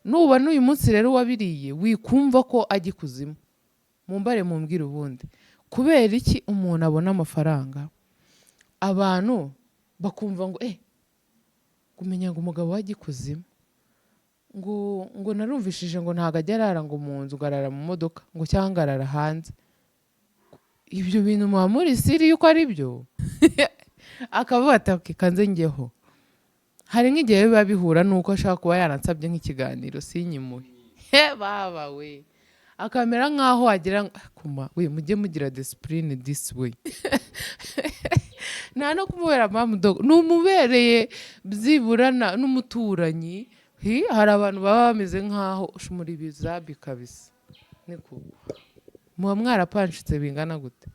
nuba n'uyu munsi rero wabiriye wikumva ko ajya ikuzimu. Mumbare mumbwire ubundi kubera iki umuntu abona amafaranga abantu bakumva ngo kumenya ngo umugabo wajya ikuzimu ngo narumvishije ngo ntago ajya arara ngo mu nzu, ugarara mu modoka ngo cyangwa arara hanze. Ibyo bintu muba muri siri yuko ari byo akavuga ati kanze njyeho. Hari nk'igihe biba bihura nuko ashaka kuba yaransabye nk'ikiganiro sinyimuhe baba we akamera nkaho wagira kuma we mujye mugira discipline this way nta no kumubera mamudogo numubereye byiburana n'umuturanyi. Hari abantu baba bameze nkaho muri bizabi kabisa. Niko muba mwarapanshitse bingana gute?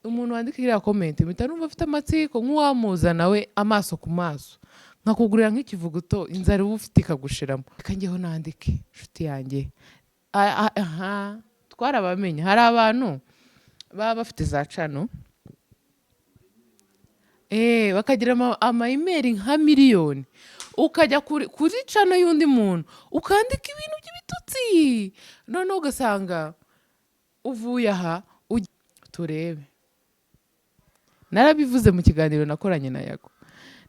Umuntu wandika iriya comment mpita numva afite amatsiko nk'uwamuzana we amaso ku maso nkakugurira nk'ikivuguto inzara uba ufite ikagushiramo. Reka njyeho nandike nshuti yanjye. Twarabamenye hari abantu baba bafite za cano bakagira ama email nka miliyoni, ukajya kuri cano y'undi muntu ukandika ibintu by'ibitutsi, noneho ugasanga uvuye aha turebe. Narabivuze mu kiganiro nakoranye na Yago,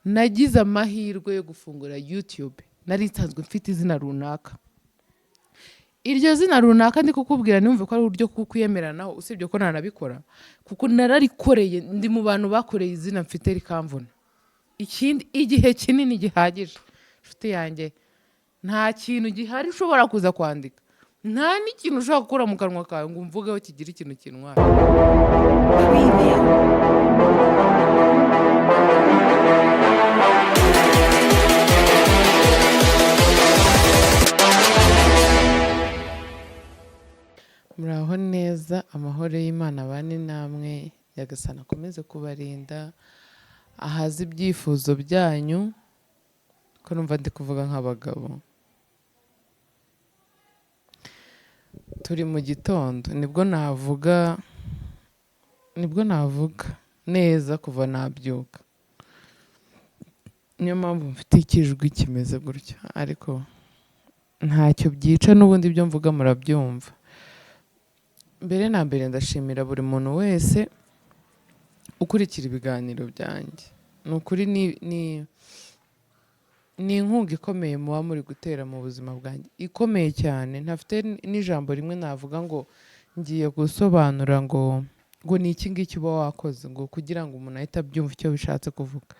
nagize amahirwe yo gufungura YouTube. Nari nsanzwe mfite izina runaka, iryo zina runaka ndi kukubwira numve ko ari uburyo kukwiyemeranaho, usibye ko nanabikora kuko nararikoreye. Ndi mu bantu bakoreye izina mfite rikamvuna. Ikindi igihe kinini gihagije nshuti yanjye, nta kintu gihari ushobora kuza kwandika, nta n'ikintu ushobora gukura mu kanwa kawe ngo umvugeho kigira ikintu kinwara. Muraho neza, amahoro y'Imana bane namwe, Nyagasani akomeze kubarinda, ahaza ibyifuzo byanyu. Ko numva ndi kuvuga nk'abagabo. Turi mu gitondo, nibwo navuga neza kuva nabyuka. Niyo mpamvu mfite ikijwi kimeze gutya, ariko ntacyo byica, n'ubundi ibyo mvuga murabyumva. Mbere na mbere ndashimira buri muntu wese ukurikira ibiganiro byanjye. Ni ukuri ni inkunga ikomeye muba muri gutera mu buzima bwanjye, ikomeye cyane. Ntafite n'ijambo rimwe navuga ngo ngiye gusobanura ngo ni iki ngiki uba wakoze ngo kugira ngo umuntu ahite abyumva icyo bishatse kuvuga.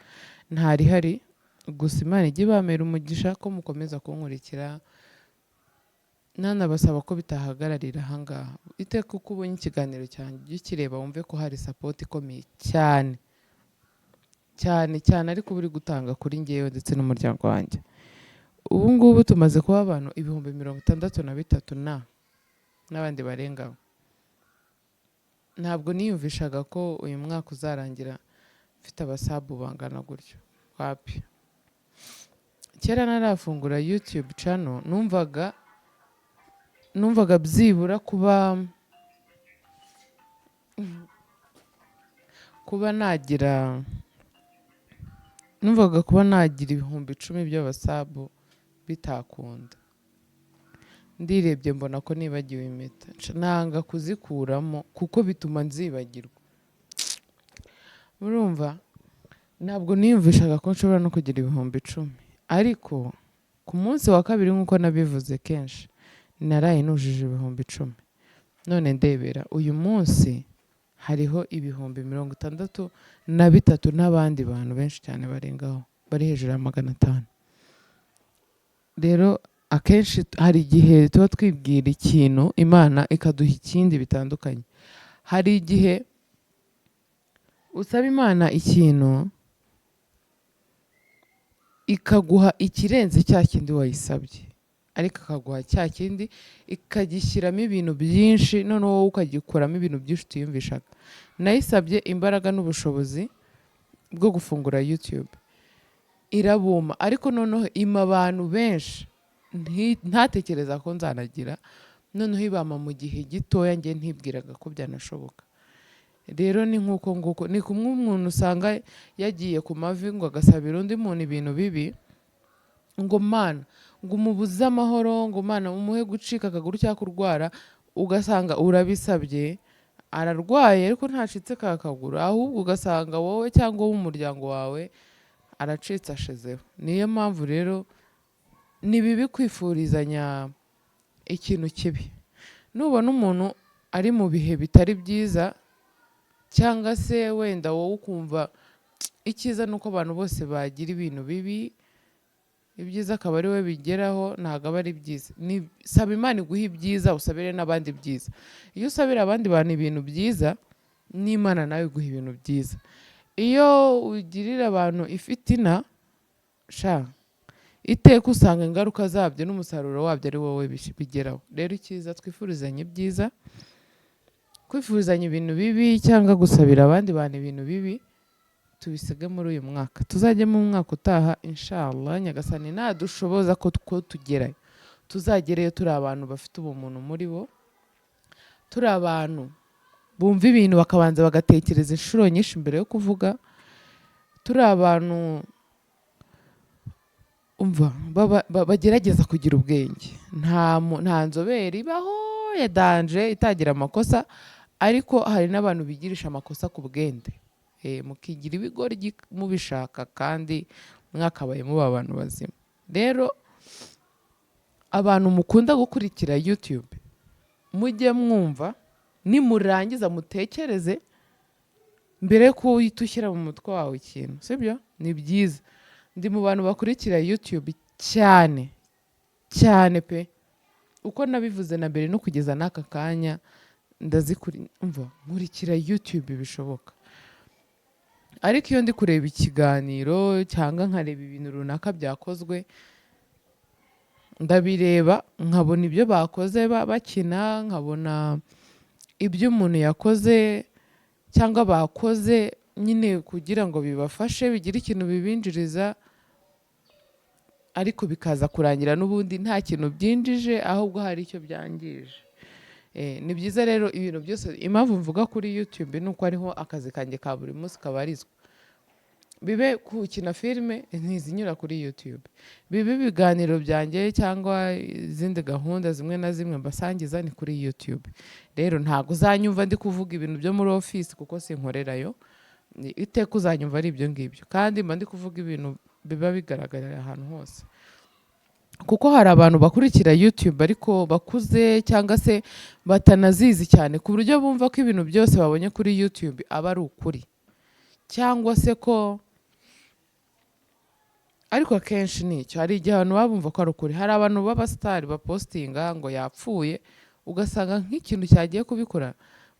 Ntarihari, gusa Imana ijye ibamera umugisha ko mukomeza kunkurikira. Nanabasaba ko bitahagararira ahangaha. Iteka uko ubonye ikiganiro cyanjye ujye ukireba wumve ko hari support ikomeye cyane cyane cyane, ariko buri gutanga kuri ngewe ndetse n'umuryango wanjye. Ubu ngubu tumaze kuba abantu 63,000 n'abandi barengaho. Ntabwo niyumvishaga ko uyu mwaka uzarangira mfite abasabu bangana gutyo. Wapi. Kera narafungura YouTube channel numvaga byibura kuba nagira 10,000 by'abasabu bitakunda. Ndirebye mbona ko nibagiwe impeta, nanga kuzikuramo kuko bituma nzibagirwa. Murumva, ntabwo niyumvishaga ko nshobora no kugira 10,000, ariko ku munsi wa kabiri nk'uko nabivuze kenshi naraye nujije 10,000. None ndebera uyu munsi hariho 63,000 n'abandi bantu benshi cyane barengaho, bari hejuru ya 500. Rero akenshi hari igihe tuba twibwira ikintu Imana ikaduha ikindi bitandukanye. Hari igihe usaba Imana ikintu ikaguha ikirenze cya kindi wayisabye, ariko akaguha cya kindi ikagishyiramo ibintu byinshi, none wowe ukagikuramo ibintu byinshi utiyumvishaga. Nayisabye imbaraga n'ubushobozi bwo gufungura YouTube, irabuma, ariko noneho ima abantu benshi ntatekereza ko nzanagira, noneho ibama mu gihe gitoya njye ntibwiraga ko byanashoboka. Rero ni nk'uko nguko, ni kumwe umuntu usanga yagiye ku mavi ngo agasabira undi muntu ibintu bibi, ngo mana ngo umubuze amahoro, ngo mana umuhe gucika akaguru cyangwa kurwara, ugasanga urabisabye ararwaye ariko ntacitse ka kaguru, ahubwo ugasanga wowe cyangwa w'umuryango wawe aracitse ashizeho. Niyo mpamvu rero ni bibi kwifurizanya ikintu kibi. Nubona umuntu ari mu bihe bitari byiza cyangwa se wenda wowe ukumva icyiza ni uko abantu bose bagira ibintu bibi, ibyiza akaba ari we bigeraho, ntabwo aba ari byiza. Saba Imana iguhe ibyiza, usabire n'abandi byiza. Iyo usabira abandi bantu ibintu byiza, n'Imana nawe iguha ibintu byiza. Iyo ugirira abantu ifitina, iteka usanga ingaruka zabyo n'umusaruro wabyo ari wowe bigeraho. Rero icyiza twifurizanye ibyiza, kwifurizanya ibintu bibi cyangwa gusabira abandi bantu ibintu bibi tubisige muri uyu mwaka. Tuzajye mu mwaka utaha inshallah, Nyagasani nadushoboza ko tugerayo, tuzagereyo turi abantu bafite ubumuntu muri bo, turi abantu bumva ibintu bakabanza bagatekereza inshuro nyinshi mbere yo kuvuga, turi abantu bagerageza kugira ubwenge. Nta nzobere ibaho ya danje itagira amakosa, ariko hari n'abantu bigirisha amakosa ku bwende. Mukigira ibigoryi mubishaka kandi mwakabaye muba abantu bazima. Rero abantu mukunda gukurikira YouTube, mujye mwumva, nimurangiza mutekereze mbere ko uhita ushyira mu mutwe wawe ikintu, sibyo? Ni byiza. Ndi mu bantu bakurikira YouTube cyane cyane pe, uko nabivuze na mbere no kugeza n'aka kanya nkurikira YouTube bishoboka. Ariko iyo ndi kureba ikiganiro cyangwa nkareba ibintu runaka byakozwe, ndabireba nkabona ibyo bakoze bakina, nkabona ibyo umuntu yakoze cyangwa bakoze nyine kugira ngo bibafashe bigire ikintu bibinjiriza, ariko bikaza kurangira n'ubundi nta kintu byinjije, ahubwo hari icyo byangije. Ni byiza rero ibintu byose, impamvu mvuga kuri YouTube ni uko ariho akazi kanjye ka buri munsi kabarizwa. Bibe gukina filime ntizinyura kuri YouTube, bibe ibiganiro byanjye cyangwa izindi gahunda zimwe na zimwe mbasangiza ni kuri YouTube. Rero ntabwo uzanyumva ndi kuvuga ibintu byo muri office kuko sinkorerayo, iteka uzanyumva ari ibyo ngibyo, kandi mba ndi kuvuga ibintu biba bigaragarira ahantu hose. Kuko hari abantu bakurikira YouTube ariko bakuze cyangwa se batanazizi cyane, ku buryo bumva ko ibintu byose babonye kuri YouTube aba ari ukuri, cyangwa se ko, ariko akenshi nicyo, hari igihe abantu baba bumva ko ari ukuri. Hari abantu b'abasitari bapostinga ngo yapfuye, ugasanga nk'ikintu cyagiye kubikora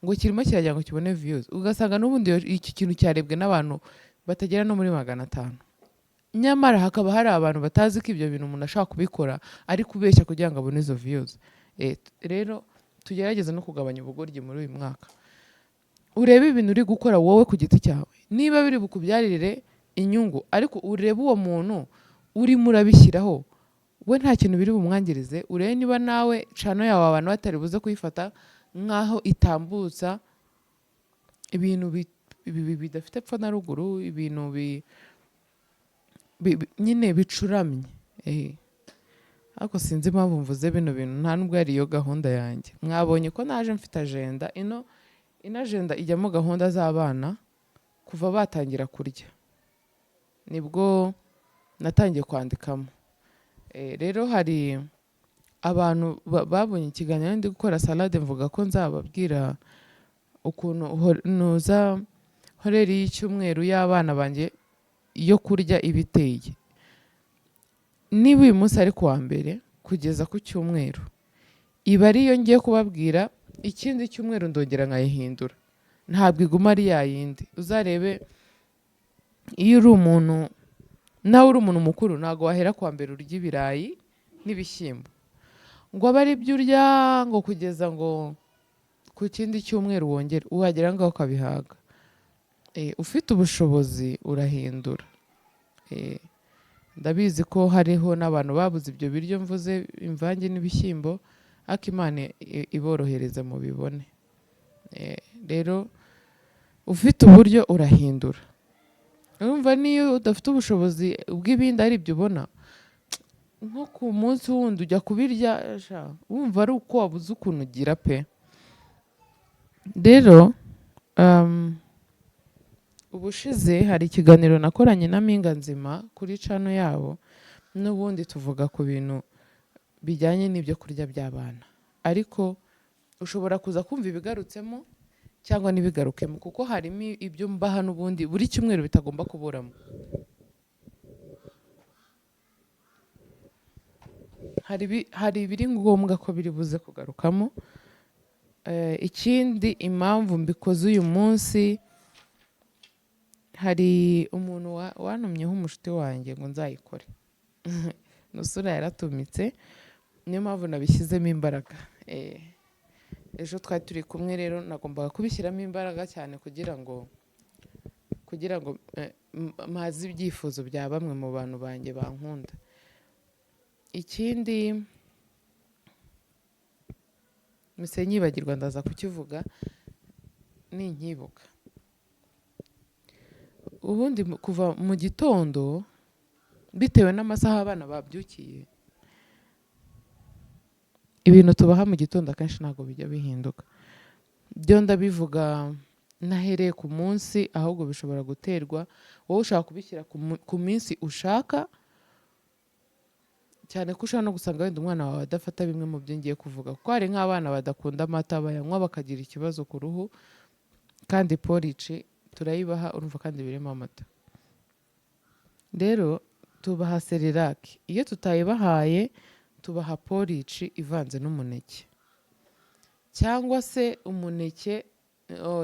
ngo kirimo kiragira ngo kibone views, ugasanga n'ubundi iki kintu cyarebwe n'abantu batagera no muri 500. Nyamara hakaba hari abantu batazi ko ibyo bintu umuntu ashaka kubikora ari kubeshya kugira ngo abone izo views. Rero tugerageze no kugabanya ubugoryi muri uyu mwaka. Urebe ibintu uri gukora wowe ku giti cyawe, niba biri bukubyarire inyungu, ariko urebe uwo muntu urimo urabishyiraho we nta kintu biri bumwangirize. Urebe niba nawe chano yawe abantu batari buze kuyifata nkaho itambutsa ibintu bidafite epfo na ruguru, ibintu nyine bicuramye. Ariko sinzi impamvu mvuze bino bintu, nta nubwo ari iyo gahunda yanjye. Mwabonye ko naje mfite agenda, ino agenda ijyamo gahunda z'abana kuva batangira kurya, nibwo natangiye kwandikamo. Rero hari abantu babonye ikiganiro ndi gukora salade, mvuga ko nzababwira ukuntu nuza horeri y'icyumweru y'abana banjye yo kurya ibiteye. Niba uyu munsi ari kuwa mbere kugeza ku cyumweru, iba ariyo ngiye kubabwira, ikindi cyumweru ndongera nkayihindura, ntabwo iguma ari yayindi. Uzarebe iyo uri umuntu, nawe uri umuntu mukuru, ntabwo wahera kuwa mbere urya ibirayi n'ibishyimbo ngo abe ari byo urya ngo kugeza ngo ku kindi cyumweru wongere uhagera ngaho ukabihaga. Ufite ubushobozi urahindura. Ndabizi ko hariho n'abantu babuze ibyo biryo mvuze, imvange n'ibishyimbo, ariko Imana iborohereza mu bibone. Rero ufite uburyo urahindura. Urumva niyo udafite ubushobozi bw'ibindi ari byo ubona, nko ku munsi wundi ujya kubirya wumva ari uko wabuze ukuntu ugira pe. Rero ubushize hari ikiganiro nakoranye na Mpinga Nzima kuri cano yabo, n'ubundi tuvuga ku bintu bijyanye n'ibyo kurya by'abana, ariko ushobora kuza kumva ibigarutsemo cyangwa n'ibigarukemo, kuko harimo ibyo mbaha n'ubundi buri cyumweru bitagomba kuburamo. Hari ibiri ngombwa ko biri buze kugarukamo. Ikindi impamvu mbikoze uyu munsi, hari umuntu wantumyeho umushuti wanjye ngo nzayikore Nusura yaratumitse, niyo mpamvu nabishyizemo imbaraga. Ejo twari turi kumwe, rero nagombaga kubishyiramo imbaraga cyane kugira ngo mpaze ibyifuzo bya bamwe mu bantu banjye bankunda. Ikindi mise nyibagirwa ndaza kukivuga ninkibuka. Ubundi kuva mu gitondo bitewe n'amasaha abana babyukiye, ibintu tubaha mu gitondo akenshi ntabwo bijya bihinduka. Byo ndabivuga nahereye ku munsi, ahubwo bishobora guterwa wowe ushaka kubishyira ku minsi ushaka, cyane ko ushobora no gusanga wenda umwana wawe adafata bimwe mu byo ngiye kuvuga, kuko hari nk'abana badakunda amata bayanywa bakagira ikibazo ku ruhu, kandi porici turayibaha urumva kandi birimo amata. Rero tubaha serirake, iyo tutayibahaye tubaha porici ivanze n'umuneke, cyangwa se umuneke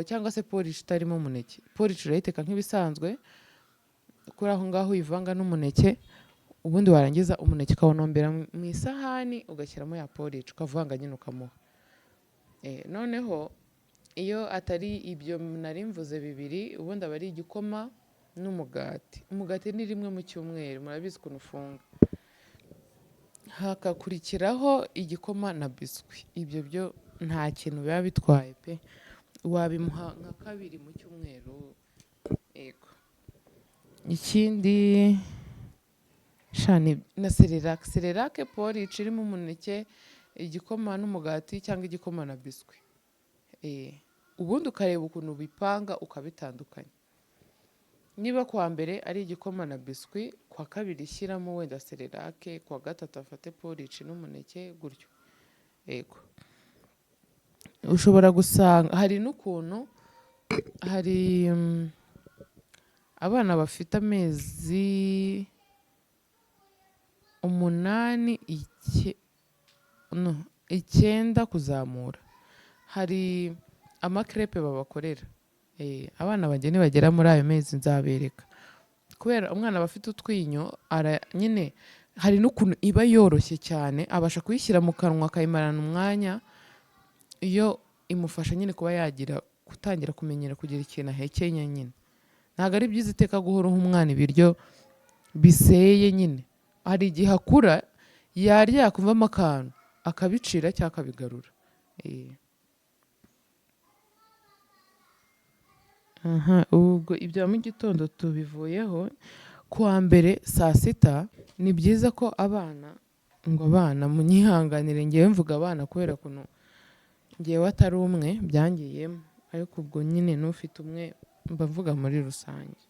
cyangwa se porici itarimo umuneke. Porici urayiteka nk'ibisanzwe, kuri aho ngaho uyivanga n'umuneke, ubundi warangiza umuneke ukawunombera mu isahani ugashyiramo ya porici ukavanga nyine ukamuha. Noneho iyo atari ibyo nari mvuze bibiri, ubundi aba ari igikoma n'umugati. Umugati ni rimwe mu cyumweru, murabizi ukuntu ufunga. Hakakurikiraho igikoma na biswi. Ibyo byo nta kintu biba bitwaye pe, wabimuha nka kabiri mu cyumweru. Yego. Ikindi na serirake. Serirake porici irimo umuneke, igikoma n'umugati, cyangwa igikoma na biswi. Ubundi ukareba ukuntu ubipanga ukabitandukanya. Niba kuwa mbere ari igikoma na biswi, kuwa kabiri shyiramo wenda serirake, kuwa gatatu afate porici n'umuneke, gutyo. Yego. Ushobora gusanga hari n'ukuntu hari abana bafite amezi 9 kuzamura, hari amakerepe babakorera. Abana bageni bagera muri ayo mezi nzabereka, kubera umwana aba afite utwinyo nyine, hari n'ukuntu iba yoroshye cyane, abasha kuyishyira mu kanwa akayimarana umwanya, iyo imufasha nyine kuba yagira gutangira kumenyera kugira ikintu ahekenya nyine. Ntabwo ari byiza iteka guhora uha umwana ibiryo biseye nyine. Hari igihe akura yarya yakumvamo akantu akabicira cyangwa akabigarura. Ubwo ibya mu gitondo tubivuyeho. Kuwa mbere saa sita ni byiza ko abana munyihanganire, ngewe mvuga abana kubera ukuntu ngewe atari umwe byangiyemo, ariko ubwo nyine n'ufite umwe mba mvuga muri rusange.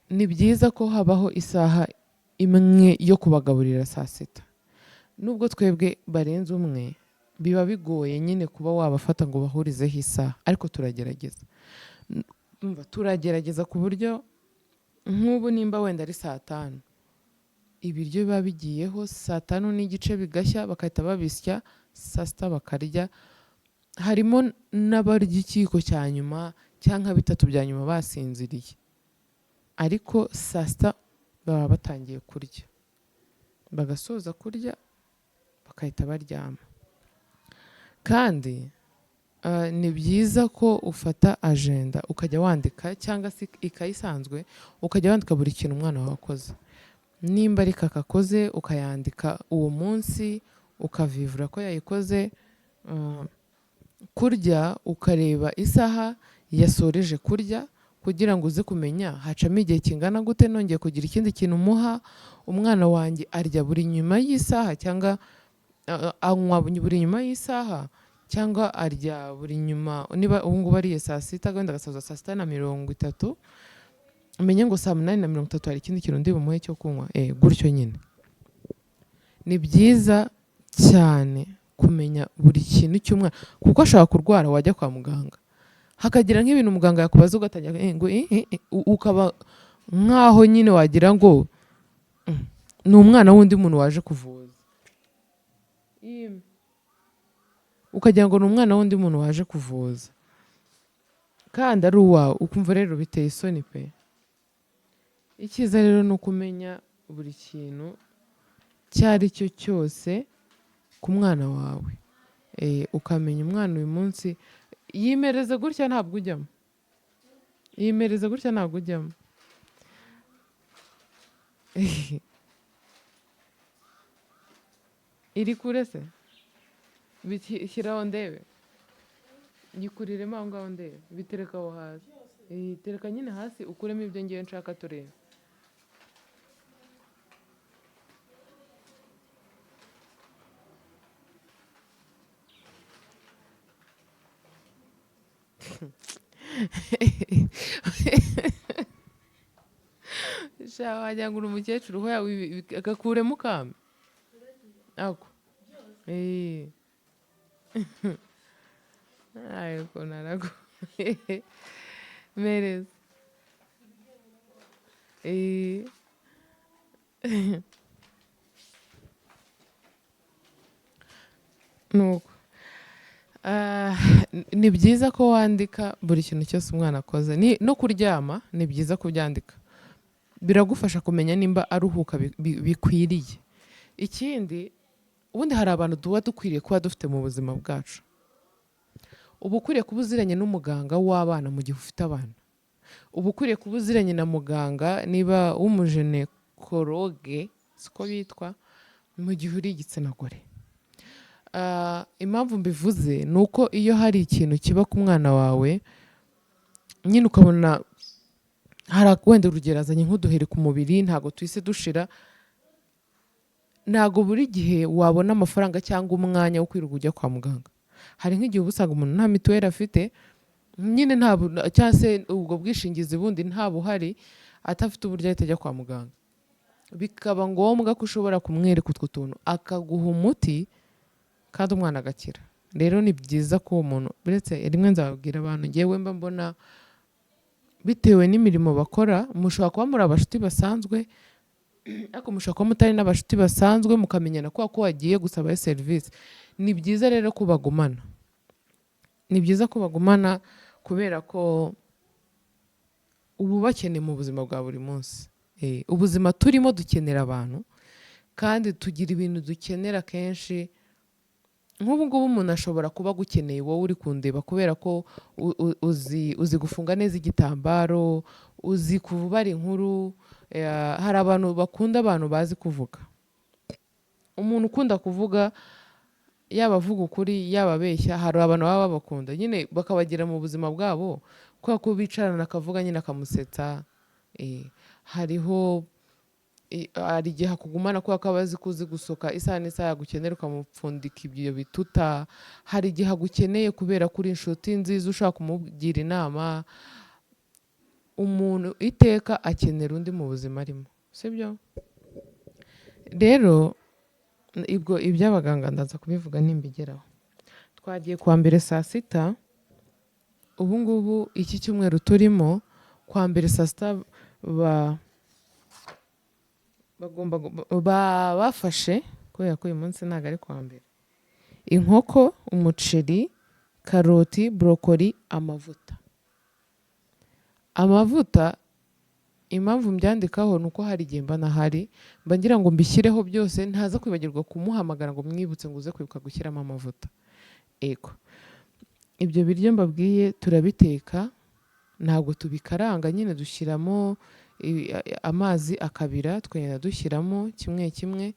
Ni byiza ko habaho isaha imwe yo kubagaburira saa sita. Nubwo twebwe barenze umwe biba bigoye nyine kuba wabafata ngo bahurizeho isaha, ariko turagerageza ku buryo nk'ubu nimba wenda ari 5:00, ibiryo biba bigiyeho 5:30 bigashya, bagahita babisya, saa sita bakarya. Harimo n'abarya ikiko cya nyuma cyangwa 3 bya nyuma basinziriye, ariko saa sita baba batangiye kurya, bagasoza kurya bakahita baryama. Kandi ni byiza ko ufata agenda ukajya wandika, cyangwa se ikayi isanzwe ukajya wandika buri kintu umwana wawe akoze. Nimba ari kaka akoze ukayandika uwo munsi, ukavivura ko yayikoze. Kurya ukareba isaha yasoreje kurya, kugira ngo uze kumenya hacamo igihe kingana gute nongeye kugira ikindi kintu umuha. Umwana wanjye arya buri nyuma y'isaha cyangwa anywa buri nyuma y'isaha cyangwa arya buri nyuma, niba ubu ngubu ariye saa sita wenda agasoza saa sita na 30, umenye ngo saa 8:30 hari ikindi kintu ndi bumuhe cyo kunywa. Gutyo nyine ni byiza cyane kumenya buri kintu cy'umwana, kuko ashobora kurwara wajya kwa muganga hakagira nk'ibintu muganga yakubaza ugatangira ukaba nk'aho nyine wagira ngo ni umwana w'undi muntu waje kuvuza, ukagira ngo ni umwana w'undi muntu waje kuvuza kandi ari uwawe, ukumva rero biteye isoni pe. Icyiza rero ni ukumenya buri kintu icyo ari cyo cyose ku mwana wawe, ukamenya umwana uyu munsi yimereze gutya ntabwo ujyamo, yimereze gutya ntabwo ujyamo. iri kure se shyiraho ndebe, gikuriremo aho ngaho ndebe, bitereka aho hasi, tereka nyine hasi ukuremo ibyo ngiye nshaka turebe. wagira ngo uri umukecuru agakuremo ukame ako ariko narago mereza nuko ni byiza ko wandika buri kintu cyose umwana akoze, no kuryama ni byiza kubyandika, biragufasha kumenya nimba aruhuka bikwiriye. Ikindi ubundi hari abantu tuba dukwiriye kuba dufite mu buzima bwacu, uba ukwiriye kuba uziranye n'umuganga w'abana mu gihe ufite abana, uba ukwiriye kuba uziranye na muganga niba w'umujenekologe siko bitwa mu gihe uri igitsina gore. Impamvu mbivuze ni uko iyo hari ikintu kiba ku mwana wawe nyine ukabona wenda urugero azanye nk'uduheri ku mubiri ntabwo tuhise dushira, ntabwo buri gihe wabona amafaranga cyangwa umwanya wo kwirirwa ujya kwa muganga. Hari nk'igihe uba usanga umuntu nta mituweli afite nyine cyangwa se ubwo bwishingizi bundi nta buhari, atafite uburyo ahita ajya kwa muganga, bikaba ngombwa ko ushobora kumwereka utwo tuntu akaguha umuti kandi umwana agakira. Rero ni byiza ko uwo muntu, uretse rimwe nzababwira abantu ngewe mba mbona bitewe n'imirimo bakora, mushobora kuba muri abashuti basanzwe ariko mushobora kuba mutari n'abashuti basanzwe mukamenyana ko wagiye gusaba serivisi. Ni byiza rero ko bagumana, ni byiza ko bagumana kubera ko ubu bakeneye mu buzima bwa buri munsi. Ubuzima turimo dukenera abantu kandi tugira ibintu dukenera kenshi. Nk'ubu ngubu umuntu ashobora kuba agukeneye wowe uri kundeba kubera ko uzi gufunga neza igitambaro, uzi kubara inkuru. Hari abantu bakunda abantu bazi kuvuga, umuntu ukunda kuvuga yaba avuga ukuri yaba abeshya, hari abantu baba babakunda nyine bakabagira mu buzima bwabo kubera ko bicarana akavuga nyine akamusetsa. Hari igihe akugumana kubera ko aba azi ko uzi gusoka isaha n'isaha yagukenera ukamupfundika ibyo bituta. Hari igihe agukeneye kubera ko uri inshuti nziza ushaka kumugira inama. Umuntu iteka akenera undi mu buzima arimo, sibyo? Rero iby'abaganga ndaza kubivuga nimbigeraho. Twagiye kuwa mbere saa sita, ubu ngubu iki cyumweru turimo kuwa mbere saa sita bafashe, kubera ko uyu munsi ntabwo ari kuwa mbere, inkoko, umuceri, karoti, brokoli, amavuta. Impamvu mbyandikaho ni uko hari igihe mba nahari, mba ngira ngo mbishyireho byose ntaza kwibagirwa kumuhamagara ngo mwibutse ngo uze kwibuka gushyiramo amavuta. Ibyo biryo mbabwiye turabiteka, ntabwo tubikaranga nyine dushyiramo amazi akabira, tukagenda dushyiramo kimwe kimwe,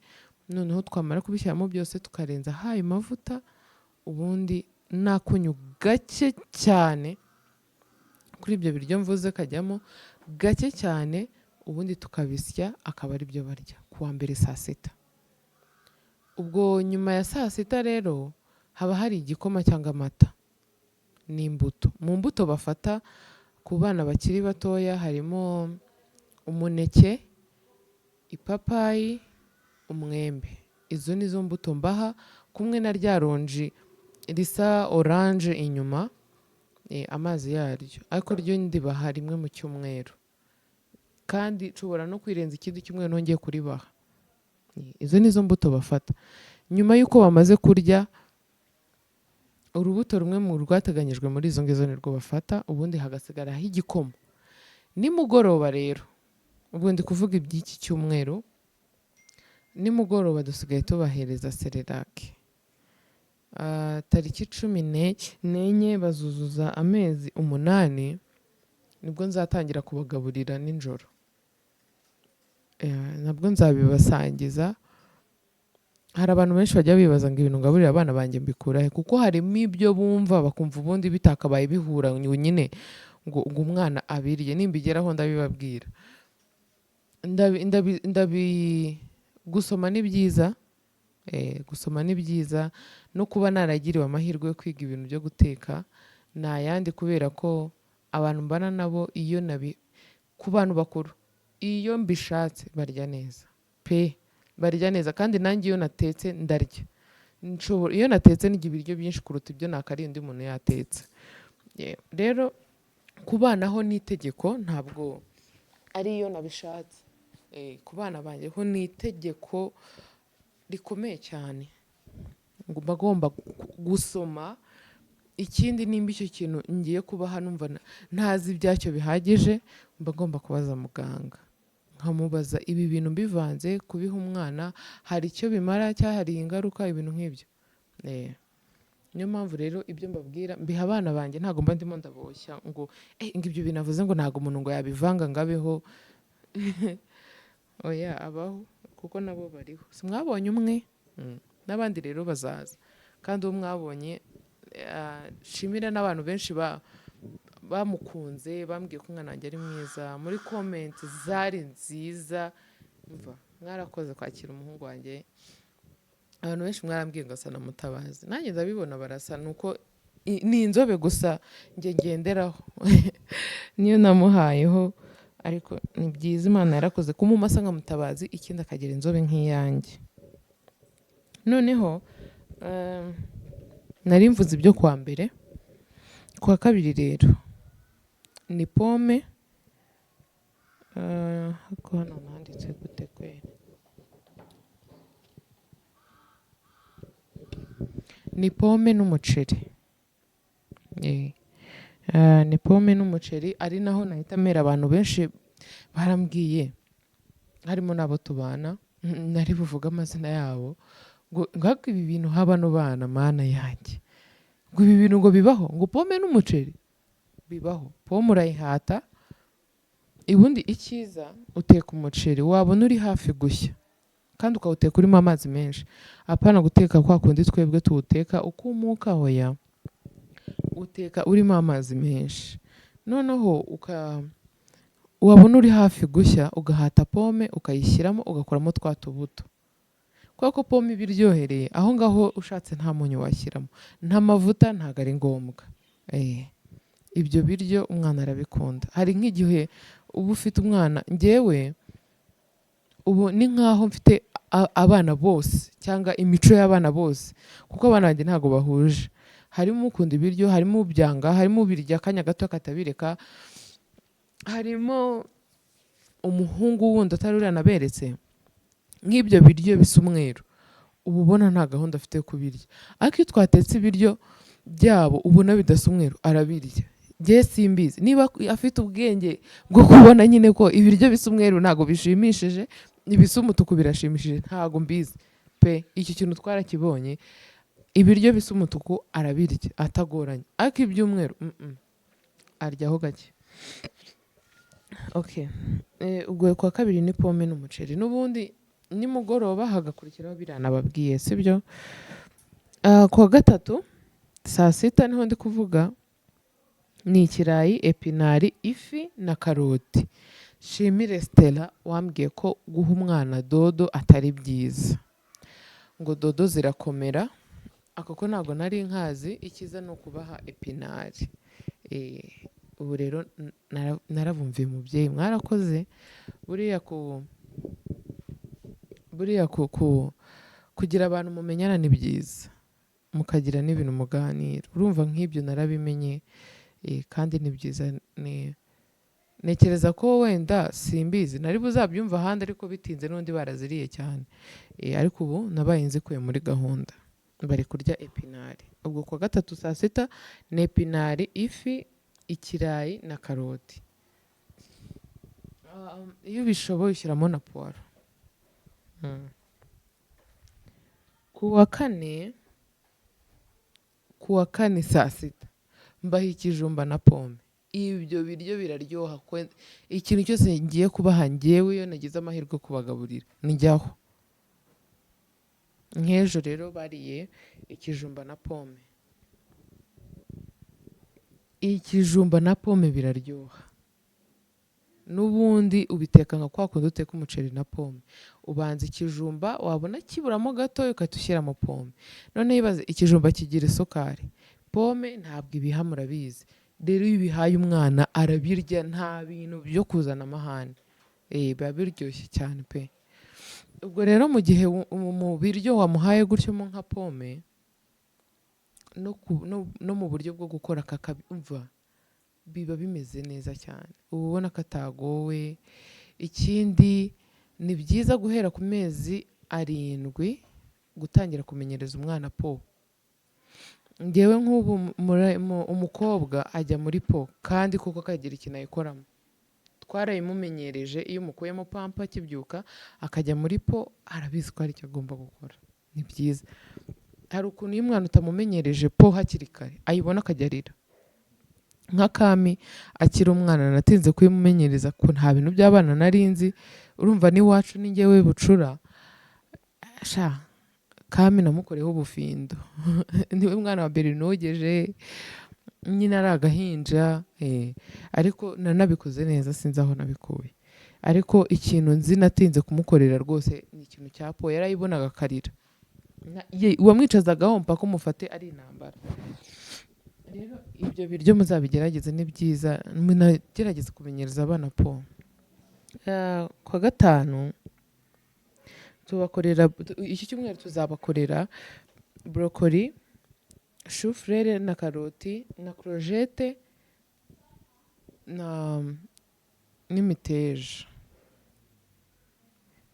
noneho twamara kubishyiramo byose tukarenza ayo mavuta, ubundi n'akunyu gake cyane kuri ibyo biryo mvuze kajyamo gake cyane, ubundi tukabisya akaba ari byo barya ku wa mbere saa sita. Ubwo nyuma ya saa sita rero haba hari igikoma cyangwa amata n'imbuto. Mu mbuto bafata ku bana bakiri batoya harimo umuneke, ipapayi, umwembe. Izo ni zo mbuto mbaha, kumwe na rya ronji risa oranje inyuma, amazi yaryo, ariko ryo ndibaha rimwe mu cyumweru, kandi nshobora no kwirenza ikindi cyumweru nongeye kuribaha. Izo ni zo mbuto bafata. Nyuma y'uko bamaze kurya, urubuto rumwe mu rwateganyijwe muri izo ngizo nirwo bafata, ubundi hagasigaraho igikoma. Nimugoroba rero, ubwo ndi kuvuga iby'iki cyumweru, nimugoroba dusigaye tubahereza serelake. Tariki 14 bazuzuza amezi 8 nibwo nzatangira kubagaburira nijoro. Nabwo nzabibasangiza. Hari abantu benshi bajya bibaza ngo ibintu ngaburira abana banjye mbikurahe, kuko harimo ibyo bumva bakumva ubundi bitakabaye bihura nyine ngo umwana abirye. Nimbigeraho ndabibabwira. Gusoma ni byiza, gusoma ni byiza, no kuba naragiriwe amahirwe yo kwiga ibintu byo guteka nta yandi, kubera ko abantu mbana nabo ku bantu bakuru iyo mbishatse barya neza pe, barya neza, kandi nanjye iyo natetse ndarya. Iyo natetse ndya ibiryo byinshi kuruta ibyo nakariye undi muntu yatetse. Rero kubanaho n'itegeko, ntabwo ari iyo nabishatse. Ku bana banjye ho ni itegeko rikomeye cyane, ngo bagomba gusoma. Ikindi nimba icyo kintu ngiye kubaha numva ntazi ibyacyo bihagije, bagomba kubaza muganga, nkamubaza ibi bintu mbivanze kubiha umwana hari icyo bimara cyangwa hari ingaruka, ibintu nk'ibyo. Niyo mpamvu rero ibyo mbabwira mbiha abana banjye, ntabwo mba ndimo ndaboshya ngo ibyo binavuze ngo ntabwo umuntu ngo yabivanga ngo abeho. Oya, abaho, kuko nabo bariho. Simwabonye umwe, n'abandi rero bazaza, kandi uwo mwabonye shimira n'abantu benshi bamukunze, bambwiye ko umwana wanjye ari mwiza, muri comment zari nziza. Mwarakoze kwakira umuhungu wanjye. Abantu benshi mwarambwiye ngo asa na Mutabazi, nanjye ndabibona barasa, nuko ni inzobe gusa njye ngenderaho niyo namuhayeho. Ariko ni byiza, Imana yarakoze kumumasa nka Mutabazi, ikindi akagira inzobe nk'iyanjye. Noneho nari mvuze ibyo kwa mbere. Kwa kabiri rero ni pome, ko hano nanditse gute kweri, ni pome n'umuceri. Ni pome n'umuceri, ari naho nahita mera. Abantu benshi barambwiye, harimo n'abo tubana, nari buvuga amazina yabo, ngo ibi bintu habano bana, mana yanjye, ngo ibi bintu ngo bibaho, ngo pome n'umuceri bibaho. Pome urayihata, ubundi icyiza uteka umuceri wabona uri hafi gushya, kandi ukawuteka urimo amazi menshi, apana guteka kwa kundi twebwe tuwuteka ukumuka. Hoya, uteka urimo amazi menshi. Noneho wabona uri hafi gushya, ugahata pome ukayishyiramo, ugakuramo twa tubuto. Kuko pome iba iryohereye, aho ngaho ushatse nta munyu washyiramo, nta mavuta, ntabwo ari ngombwa. Ibyo biryo umwana arabikunda. Hari nk'igihe uba ufite umwana, njyewe ubu ni nkaho mfite abana bose, cyangwa imico y'abana bose, kuko abana banjye ntabwo bahuje. Harimo ukunda ibiryo, harimo ubyanga, harimo ubirya akanya gato akatabireka, harimo umuhungu wundi atari uriya naberetse. Nk'ibyo biryo bisa umweru, uba ubona nta gahunda afite yo kubirya. Ariko iyo twatetse ibiryo byabo ubona bidasa umweru, arabirya. Njye simbizi niba afite ubwenge bwo kubona nyine ko ibiryo bisa umweru ntabwo bishimishije, ibisa umutuku birashimishije, ntabwo mbizi pe. Iki kintu twarakibonye, ibiryo bisa umutuku arabirya atagoranye, ariko iby'umweru aryaho gake. Ubwo kwa kabiri ni pome n'umuceri, n'ubundi nimugoroba hagakurikiraho biriya nababwiye, sibyo? Kwa gatatu saa sita niho ndi kuvuga, ni ikirayi, epinari, ifi na karoti. Shimire Stella wambwiye ko guha umwana dodo atari byiza, ngo dodo zirakomera. Ako ko ntabwo nari nkazi, icyiza ni ukubaha epinari. Ubu rero narabumviye umubyeyi, mwarakoze. Buriya kugira abantu mumenyana ni byiza, mukagira n'ibintu muganira. Urumva nk'ibyo narabimenye, kandi ni byiza. Ntekereza ko wenda simbizi nari buzabyumva ahandi, ariko bitinze n'undi baraziriye cyane. Ariko ubu nabaye nzikuye muri gahunda, bari kurya epinari. Ubwo kuwa gatatu saa sita ni epinari, ifi, ikirayi na karoti. Iyo ubishoboye ushyiramo na puwaro. Kuwa kane saa sita mbaha ikijumba na pome. Ibyo biryo biraryoha. Ikintu cyose ngiye kubaha njyewe, iyo nagize amahirwe yo kubagaburira njyaho. Nk'ejo rero bariye ikijumba na pome. Ikijumba na pome biraryoha. N'ubundi ubiteka nka kwa kundi uteka umuceri na pome. Ubanza ikijumba, wabona kiburamo gato ugahita ushyiramo pome. Noneho ibaze, ikijumba kigira isukari, pome ntabwo ibiha, murabizi. Rero iyo ubihaye umwana arabirya, nta bintu byo kuzana amahane. Biba biryoshye cyane pe. Ubwo rero mu gihe mu biryo wamuhaye gutyo mo nka pome, no mu buryo bwo gukora kakamva, biba bimeze neza cyane. Uba ubona ko atagowe. Ikindi ni byiza guhera ku mezi 7 gutangira kumenyereza umwana po. Ngewe nk'ubu umukobwa ajya muri po, kandi kuko akagira ikintu ayikoramo. Twarayimumenyereje, iyo umukuyemo pampa akibyuka akajya muri po, arabizi ko hari icyo agomba gukora. Ni byiza. Hari ukuntu iyo umwana utamumenyereje po hakiri kare ayibona akajya arira. Nka Kami akiri umwana natinze kuyimumenyereza, ko nta bintu by'abana nari nzi. Urumva n'iwacu ni njyewe bucura. Kami namukoreho ubufindo. Niwe mwana wa mbere nogeje, nyine ari agahinja. Ariko nanabikoze neza, sinzi aho nabikuye. Ariko ikintu nzi natinze kumukorera rwose ni ikintu cya po. Yarayibonaga akarira, uwamwicazagaho mpaka umufate ari intambara. Rero ibyo biryo muzabigerageze, ni byiza. Munagerageze kumenyereza abana po. Kuwa gatanu tubakorera, iki cyumweru tuzabakorera brokoli, shufurere na karoti na korojete n'imiteja.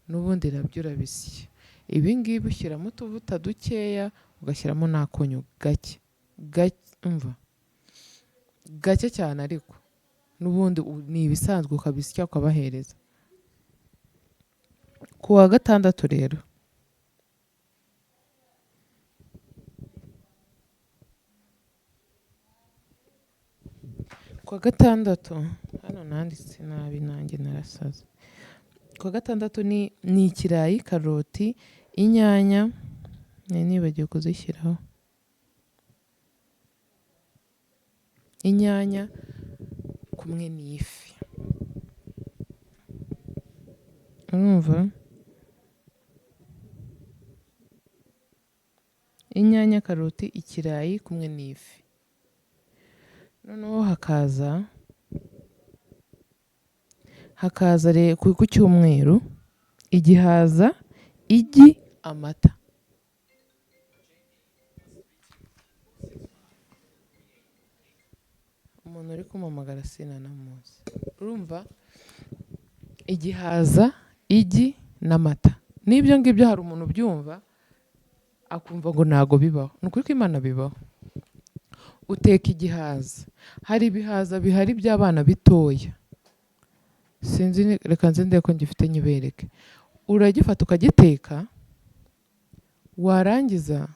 N'ubundi nabyo urabisya. Ibi ngibi ushyiramo utuvuta dukeya, ugashyiramo n'akunyu gake gake cyane, ariko n'ubundi ni ibisanzwe ukabisya ukabahereza. Kuwa gatandatu rero hano nanditse nabi, nanjye narasaze. Kuwa gatandatu ni ikirayi, karoti, inyanya, nibagiwe kuzishyiraho, inyanya kumwe n'ifi. Urumva? Inyanya, karoti, ikirayi kumwe n'ifi. Noneho hakaza rero ku cyumweru igihaza, igi, amata. Umuntu uri kumamagara sinanamuzi. Urumva? Igihaza, igi n'amata. N'ibyo ngibyo hari umuntu ubyumva akumva ngo ntago bibaho. Ni ukuri ko Imana bibaho. Uteka igihaza. Hari ibihaza bihari by'abana bitoya, sinzi, reka nze ndebe ko ngifite nyibereke. Uragifata ukagiteka, warangiza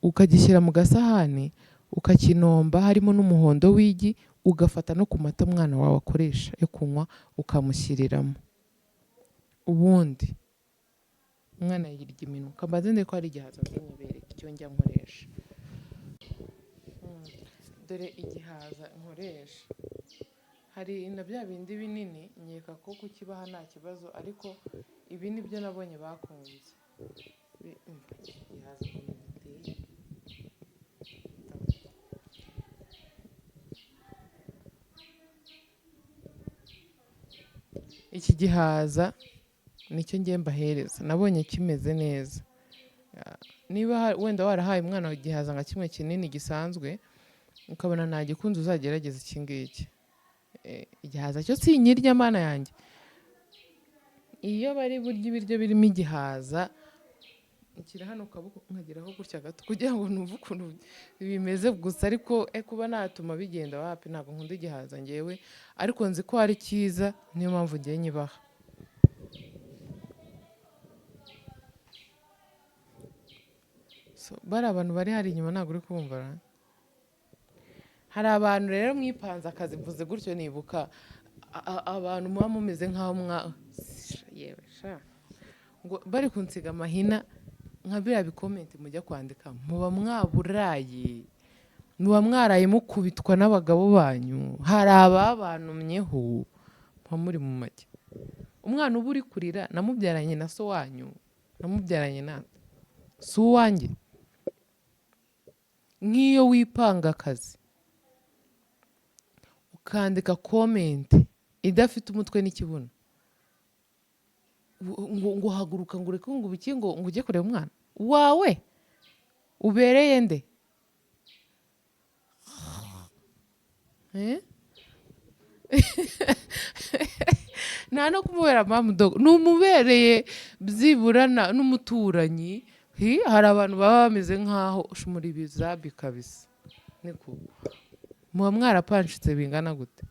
ukagishyira mu gasahani, ukakinomba harimo n'umuhondo w'igi, ugafata no ku mata umwana wawe akoresha yo kunywa ukamushyiriramo. Ubundi umwana yirya iminwa. Kambaze ndebe ko hari igihaza nzibereke icyo njya nkoresha. dore igihaza nkoresha hari na bya bindi binini nkeka ko kukibaha nta kibazo ariko ibi nibyo nabonye bakunze igihaza ukuntu giteye iki gihaza nicyo ngiye mbahereza nabonye kimeze neza niba wenda warahaye umwana wawe igihaza nka kimwe kinini gisanzwe ukabona nta gikunze uzagerageza iki ngiki igihaza cyo sinyirya mana yanjye iyo bari burya ibiryo birimo igihaza nshyira hano ukaboko nkageraho gutya gato kugira ngo numve ukuntu bimeze gusa ariko kuba natuma bigenda wapi ntabwo nkunda igihaza ngewe ariko nzi ko ari cyiza niyo mpamvu ngiye nyibaha bari abantu bari hari inyuma ntabwo uri kumva hari abantu rero mwipanze akazi mvuze gutyo nibuka abantu muba mumeze nk'aho yewe ngo bari kunsiga amahina nka biriya bikomenti mujya kwandika muba mwaburaye muba mwaraye mukubitwa n'abagabo banyu hari ababanumyeho muba muri mu make umwana uba uri kurira namubyaranye na so wanyu namubyaranye na si uwanjye nk'iyo wipanga akazi ukandika komenti idafite umutwe n'ikibuno ngo haguruka ngo ureke ngo ubiki ngo ujye kureba umwana wawe ubereye nde nta no kumubera mamudogo n'umubereye byibura n'umuturanyi hari abantu baba bameze nk'aho muri bizabi kabisa muba mwarapanshitse bingana gute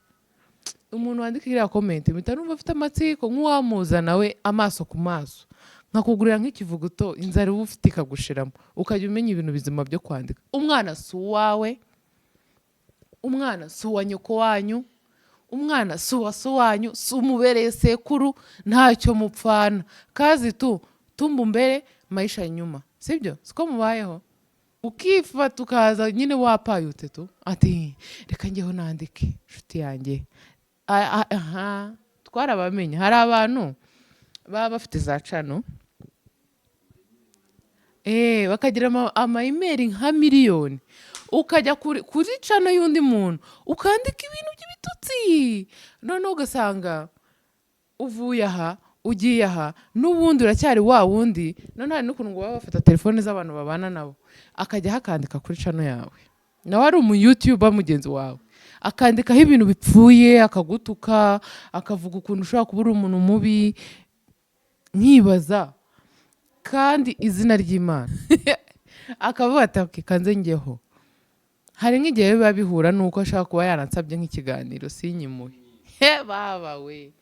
umuntu wandika iriya komenti mpita numva afite amatsiko nk'uwamuzana we amaso ku maso nkakugurira nk'ikivuguto inzara uba ufite ikagushiramo ukajya umenya ibintu bizima byo kwandika umwana si uwawe umwana si uwa nyoko wanyu umwana si uwa so wanyu si umubereye sekuru ntacyo mupfana kazi tumba mbere maisha nyuma sibyo siko mubayeho ukifata ukaza nyine wapayute ati reka njyeho nandike inshuti yanjye twarabamenya hari abantu baba bafite za cano bakagira ama-email nka miliyoni ukajya kuri cano y'undi muntu ukandika ibintu by'ibitutsi noneho ugasanga uvuye aha ugiye aha n'ubundi uracyari wa wundi none hari n'ukuntu ngo baba bafata telefone z'abantu babana nabo akajya hakandika kuri cano yawe nawe ari umu-YouTuber mugenzi wawe akandikaho ibintu bipfuye akagutuka akavuga ukuntu ushobora kuba uri umuntu mubi nkibaza kandi izina ry'Imana akavuga ati kanze njyeho hari nk'igihe biba bihura nuko ashaka kuba yaransabye nk'ikiganiro sinyimuhe baba we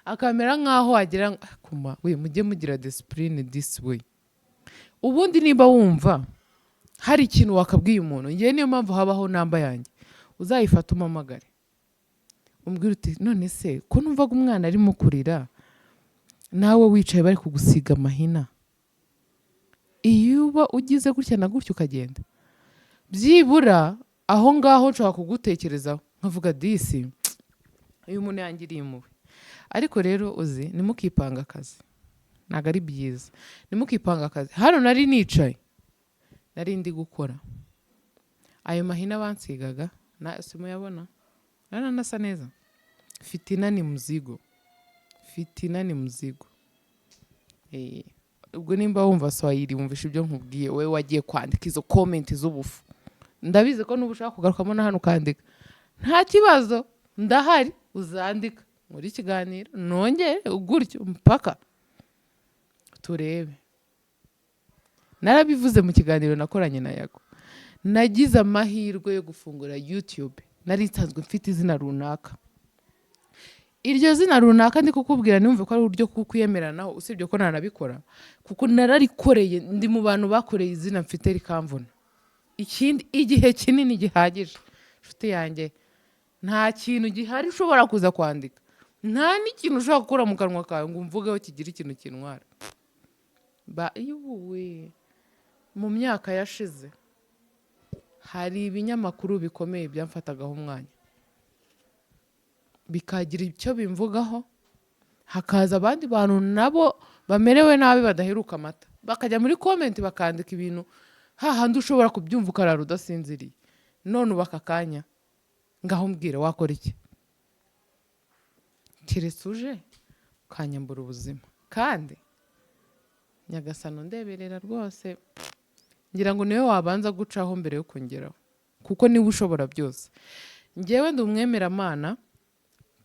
akamera nk'aho wagira kuma we mujye mugira discipline this way ubundi niba wumva hari ikintu wakabwiye umuntu ngiye niyo mpamvu habaho namba yanjye uzayifata umamagare umbwira uti none se ko numvaga umwana arimo kurira nawe wicaye bari kugusiga amahina iyo uba ugize gutya na gutya ukagenda byibura aho ngaho nshobora kugutekerezaho nkavuga disi uyu muntu yangiriye impuhwe ariko rero uzi nimukipanga akazi ntabwo ari byiza nimukipanga akazi hano nari nicaye nari ndi gukora ayo mahina bansigaga simuyabona nasa neza fitina ni mzigo ubwo nimba wumva swahili wumvisha ibyo nkubwiye wowe wagiye kwandika izo komenti z'ubufu ndabizi ko n'ubu ushaka kugarukamo na hano ukandika nta kibazo ndahari uzandika muri kiganiro nongere gutyo mpaka turebe narabivuze mu kiganiro nakoranye na Yago nagize amahirwe yo gufungura YouTube nari nsanzwe mfite izina runaka iryo zina runaka ndi kukubwira numve ko ari uburyo kukwyemeranaho usibye ko nanabikora kuko nararikoreye ndi mu bantu bakoreye izina mfite rikamvuna ikindi igihe kinini gihagije nshuti yanjye nta kintu gihari ushobora kuza kwandika nta n'ikintu ushobora gukora mu kanwa kawe ngo umvugeho kigira ikintu kintwara yuwe mu myaka yashize hari ibinyamakuru bikomeye byamfatagaho umwanya bikagira icyo bimvugaho, hakaza abandi bantu nabo bamerewe nabi badaheruka amata bakajya muri komenti bakandika ibintu hahandi ushobora kubyumva ukarara udasinziriye. None ubu aka kanya ngaho mbwira wakora iki? Keretse uje ukanyambura ubuzima. Kandi Nyagasani ndeberera rwose, ngira ngo niwe wabanza gucaho mbere yo kongeraho, kuko niwe ushobora byose. Njyewe ndi umwemeramana,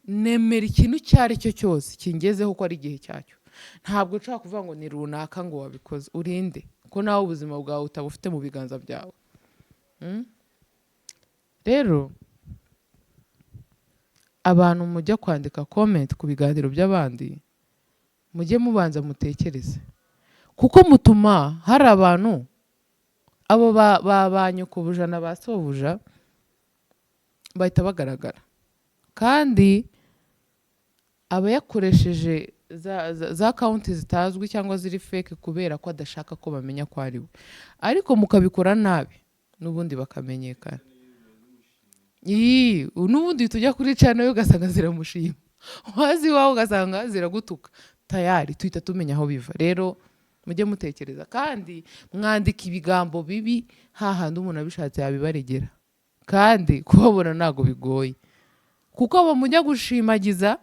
nemera ikintu icyo ari cyo cyose kingezeho ko ari igihe cyacyo. Ntabwo nshaka kuvuga ngo ni runaka ngo wabikoze, urinde ko nawe ubuzima bwawe utabufite mu biganza byawe. Rero abantu mujya kwandika comment ku biganiro by'abandi, mujye mubanza mutekereze, kuko mutuma hari abantu abo ba nyukubuja na ba sobuja bahita bagaragara, kandi abayakoresheje za kaunti zitazwi cyangwa ziri fake kubera ko adashaka ko bamenya ko ari we, ariko mukabikora nabi n'ubundi bakamenyekana. N'ubundi tujya kuri channel ugasanga ziramushima, wazi wawe ugasanga ziragutuka, tayari tuhita tumenya aho biva. Rero mujye mutekereza, kandi mwandika ibigambo bibi hahandi umuntu abishatse yabibaregera, kandi kubabona ntago bigoye, kuko abo mujya gushimagiza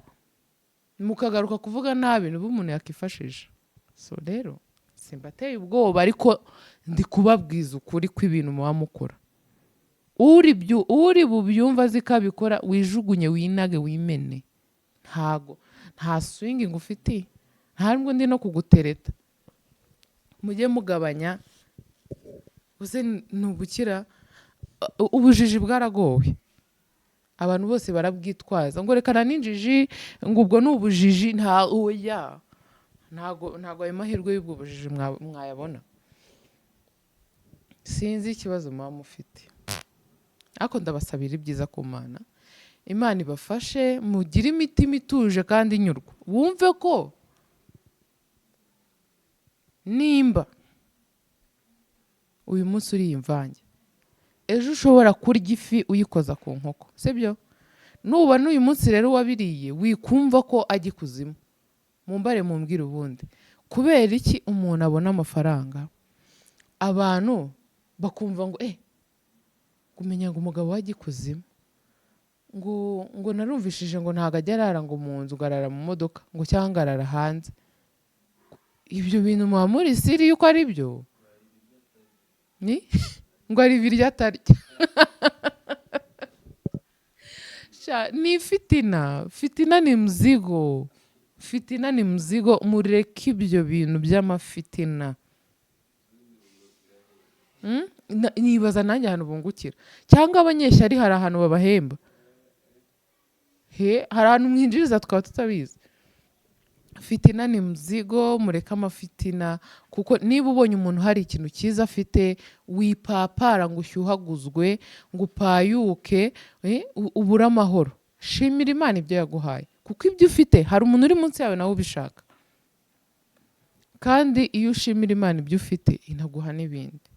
mukagaruka kuvuga nabi n'ubu umuntu yakifashisha. So rero simbateye ubwoba, ariko ndi kubabwiza ukuri kw'ibintu muba mukora. Uri bubyumva zikabikora wijugunye winage wimene, nta swinging ufite, ntabwo ndi no kugutereta. Mujye mugabanya, uze nubukira. Ubujiji bwaragowe, abantu bose barabwitwaza ngo rekana n'injiji, ngo ubwo ni ubujiji. Ntago ayo mahirwe y'ubwo bujiji mwayabona. Sinzi ikibazo muba mufite, ariko ndabasabira ibyiza ku Mana. Imana ibafashe, mugire imitima ituje kandi inyurwa. Wumve ko nimba uyu munsi uri imvange, ejo ushobora kurya ifi uyikoza ku nkoko, sibyo? Nuba n'uyu munsi rero wabiriye wikumva ko ajya ikuzimu. Mumbare mumbwire ubundi, kubera iki umuntu abona amafaranga abantu bakumva ngo kumenya ngo umugabo wajya ikuzimu, ngo narumvishije ngo ntago ajya arara ngo mu nzu, ugarara mu modoka, ngo cyangwa arara hanze. Ibyo bintu muba muri siri yuko ari byo? Ngo ari ibiryo atarya. Ni fitina ni mzigo, fitina ni mzigo. Mureke ibyo bintu by'amafitina. Nibaza nanjye ahantu bungukira, cyangwa abanyeshyari hari ahantu babahemba, hari ahantu mwinjiriza tukaba tutabizi. Fitina ni mzigo, mureke amafitina, kuko niba ubonye umuntu hari ikintu cyiza afite, wipapara ngo ushyuhaguzwe, ngo upayuke, ubura amahoro. Shimira Imana ibyo yaguhaye, kuko ibyo ufite hari umuntu uri munsi yawe nawe ubishaka, kandi iyo ushimira Imana ibyo ufite inaguha n'ibindi.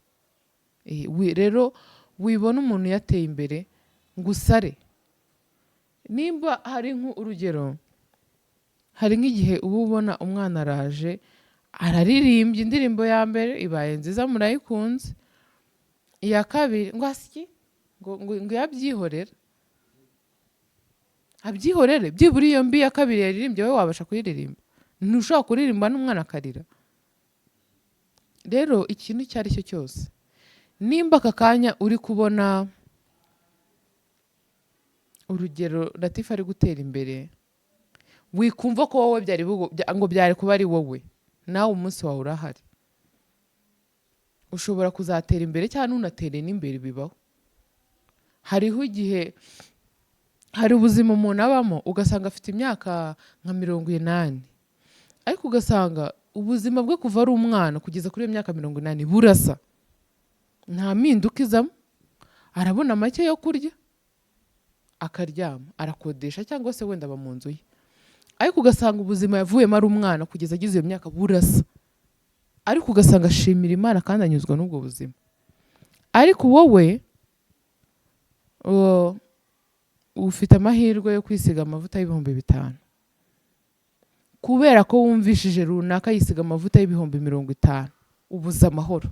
Rero wibona umuntu yateye imbere ngo usare. Nimba hari nk'urugero, hari nk'igihe uba ubona umwana araje araririmbye indirimbo ya mbere ibaye nziza murayikunze, iya kabiri ngo asiki ngo yabyihorera, abyihorere. Byibura iyo mbi ya kabiri yaririmbye wowe wabasha kuyiririmba? Ntushobora kuririmba n'umwana akarira. Rero ikintu icyo ari cyo cyose, nimba aka kanya uri kubona urugero Latifa ari gutera imbere, wikumva ko wowe byari kuba ari wowe, nawe umunsi wawe urahari. Ushobora kuzatera imbere cyangwa ntunatere n'imbere, bibaho. Hariho igihe, hari ubuzima umuntu abamo ugasanga afite imyaka nka 80, ariko ugasanga ubuzima bwe kuva ari umwana kugeza kuri iyo myaka 80 burasa, nta mpinduka izamo. Arabona make yo kurya, akaryama, arakodesha cyangwa se wenda aba mu nzu ye, ariko ugasanga ubuzima yavuyemo ari umwana kugeza agize iyo myaka burasa, ariko ugasanga ashimira Imana kandi anyuzwa n'ubwo buzima. Ariko wowe uwo ufite amahirwe yo kwisiga amavuta y'ibihumbi 5 kubera ko wumvishije runaka yisiga amavuta y'ibihumbi 50, ubuze amahoro,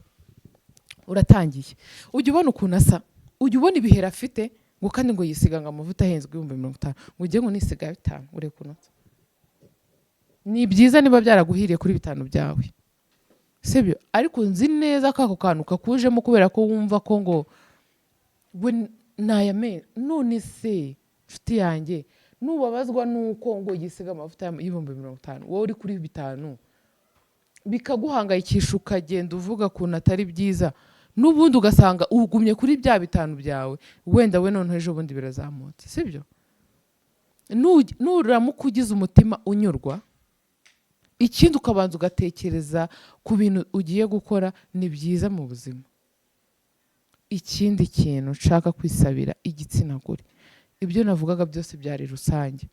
uratangiye. Ujya ubona ukuntu asa, ujya ubona ibihera afite, ngo kandi ngo yisiga ngo amavuta ahenzwe 50, ngo ujye ngo nisiga 5 ureke kunotsa. Ni byiza niba byaraguhiriye kuri 5 byawe, sibyo? Ariko nzi neza ko ako kantu kakujemo kubera ko wumva ko ngo we nayame. None se nshuti yanjye, nubabazwa nuko ngo yisiga amavuta y'ibihumbi 50, wowe uri kuri 5 bikaguhangayikisha, ukagenda uvuga kuntu atari byiza, n'ubundi ugasanga ugumye kuri bya 5 byawe, wenda we none ejo bundi birazamutse, sibyo? Nuramuka ugize umutima unyurwa, ikindi ukabanza ugatekereza ku bintu ugiye gukora, ni byiza mu buzima. Ikindi kintu nshaka kwisabira igitsina gore, ibyo navugaga byose byari rusange,